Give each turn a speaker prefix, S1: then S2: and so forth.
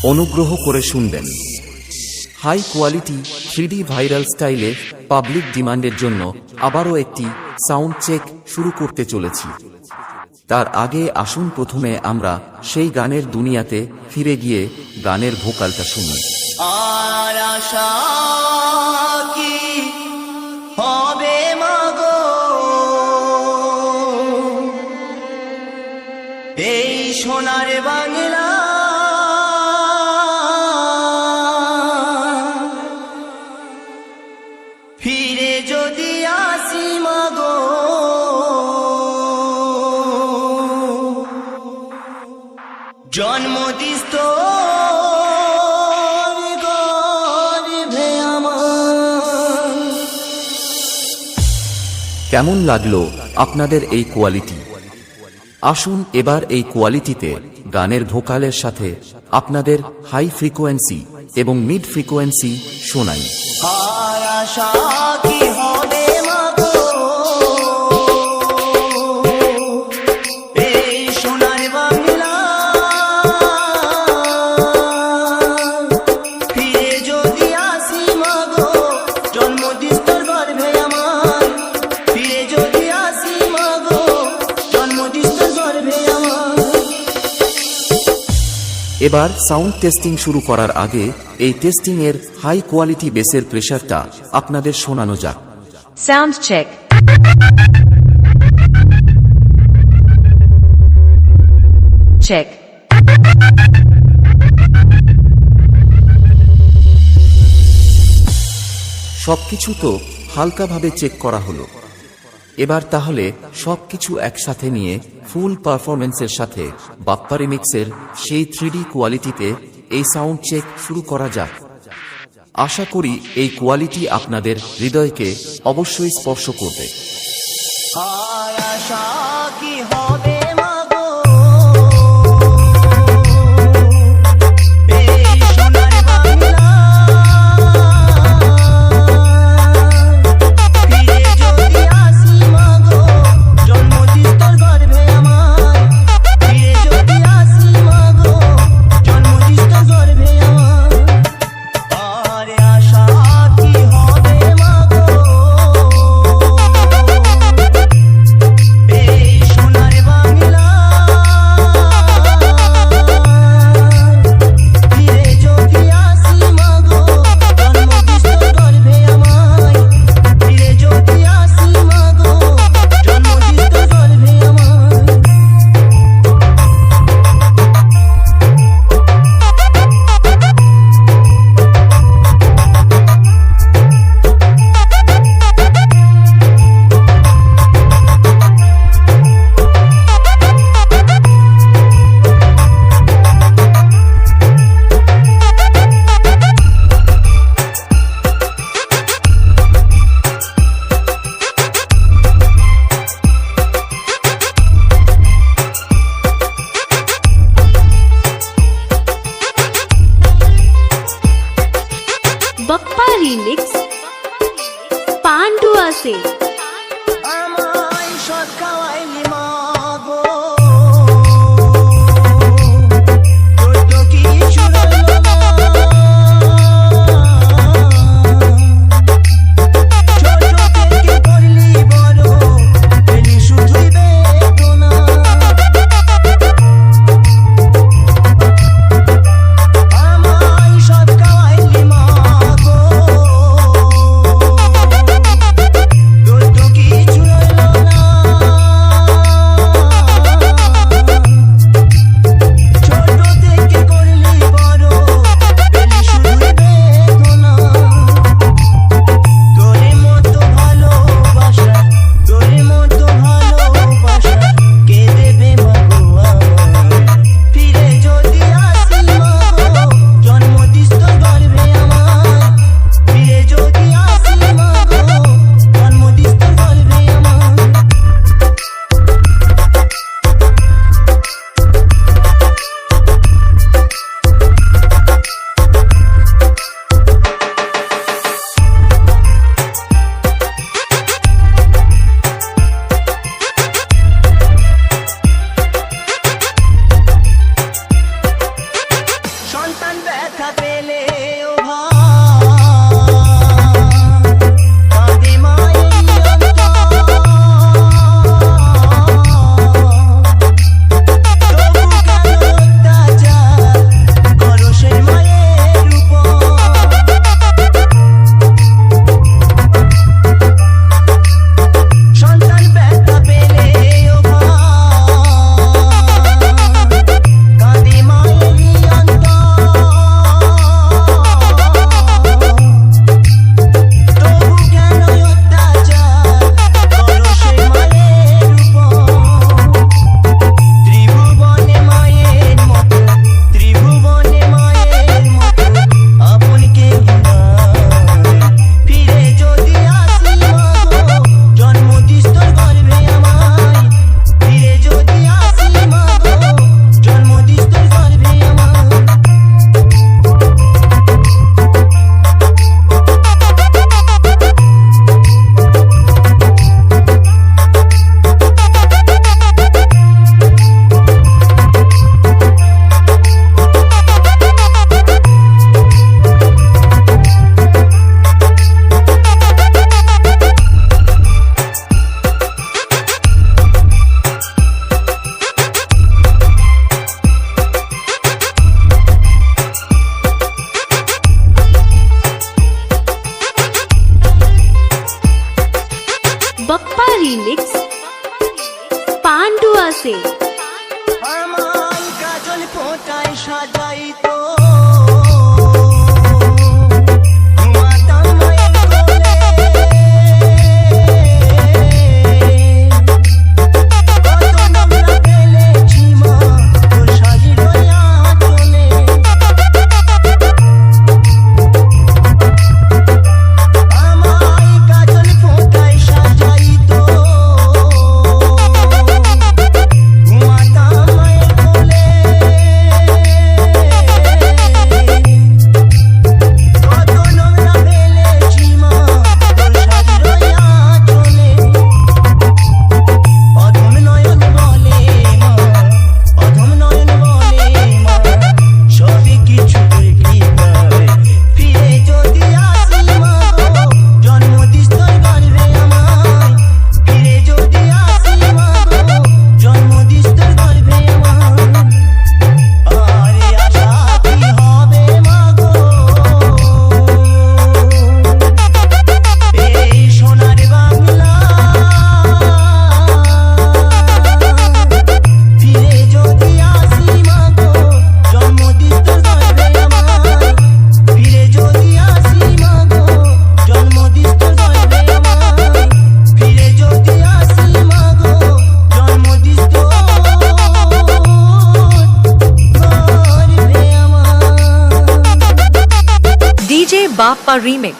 S1: অনুগ্রহ করে শুনবেন। হাই কোয়ালিটি 3D ভাইরাল স্টাইলে পাবলিক ডিমান্ডের জন্য আবারও একটি সাউন্ড চেক শুরু করতে চলেছি। তার আগে আসুন প্রথমে আমরা সেই গানের দুনিয়াতে ফিরে গিয়ে গানের ভোকালটা শুনি।
S2: আর আশা কি হবে মাগো, এই সোনার বাংলা ফিরে যদি আসি মাগো, জন্মদিষ্ট
S1: কেমন লাগলো আপনাদের এই কোয়ালিটি? আসুন এবার এই কোয়ালিটিতে গানের ভোকালের সাথে আপনাদের হাই ফ্রিকোয়েন্সি এবং মিড ফ্রিকোয়েন্সি শোনাই।
S2: আর আশা কি হবে মাগো, এই সোনার বাংলা ফিরে যদি আসি মাগো, জন্মদিষ্টর গর্ভে আমার ফিরে যদি আসি মাগো, জন্মদিষ্টর গর্ভে আমার।
S1: এবার সাউন্ড টেস্টিং শুরু করার আগে এই টেস্টিং এর হাই কোয়ালিটি বেসের প্রেসারটা আপনাদের শোনানো যাক।
S3: Sound check. Check.
S1: সবকিছু তো হালকাভাবে চেক করা হলো, এবার তাহলে সবকিছু একসাথে নিয়ে ফুল পারফরমেন্সের সাথে বাপ্পা রিমিক্সের সেই 3D কোয়ালিটিতে এই সাউন্ড চেক শুরু করা যাক। আশা করি এই কোয়ালিটি আপনাদের হৃদয়কে অবশ্যই স্পর্শ করবে।
S2: আর আশা কি হবে মাগো, এই সোনার বাংলা ফিরে যদি আসি মাগো, জন্মদিষ্টর গর্ভে আমার ফিরে যদি আসি মাগো, জন্মদিষ্টর গর্ভে আমার। আর আশা কি হবে মাগো, এই সোনার বাংলা ফিরে যদি আসি মাগো, জন্মদিষ্টর গর্ভে আমার ফিরে যদি আসি মাগো, জন্মদিষ্টর গর্ভে আমার।
S3: Bappa Remix. Pandu Ase.
S2: আমায় সৎ খাওয়াইলি মাগো, তোর তো কিছু রইল না, ছোট থেকে করলি বড়, পেলি শুধুই বেদনা। আমায় সৎ খাওয়াইলি মাগো, তোর যাইতো ঘুমাতাম মায়ের কোলে কত নোংরা ফেলেছি মা তোর শাড়ির ওই আঁচলে আমায় কাজল ফোঁটায় সাজাইতো ঘুমাতাম মায়ের কোলে কত নোংরা ফেলেছি মা তোর শাড়ির ওই আঁচলে অধম নয়ন বলে মা অধম নয়ন বলে মা সবই কিছু তোর কৃপায় ফিরে যদি আসি মা গো জন্মদিস তোর গর্ভে আমায় ফিরে যদি আসি মা গো জন্মদিস তোর গর্ভে আমায় আরে আশা কি হবে মা গো এই সোনার বাংলা ফিরে যদি আসি মা গো জন্মদিস তোর গর্ভে আমায় ফিরে যদি আসি মা গো জন্মদিস তোর গর্ভে আমায় ফিরে যদি আসি মা গো জন্মদিস তোর গর্ভে আমায়
S3: DJ Bappa Remix.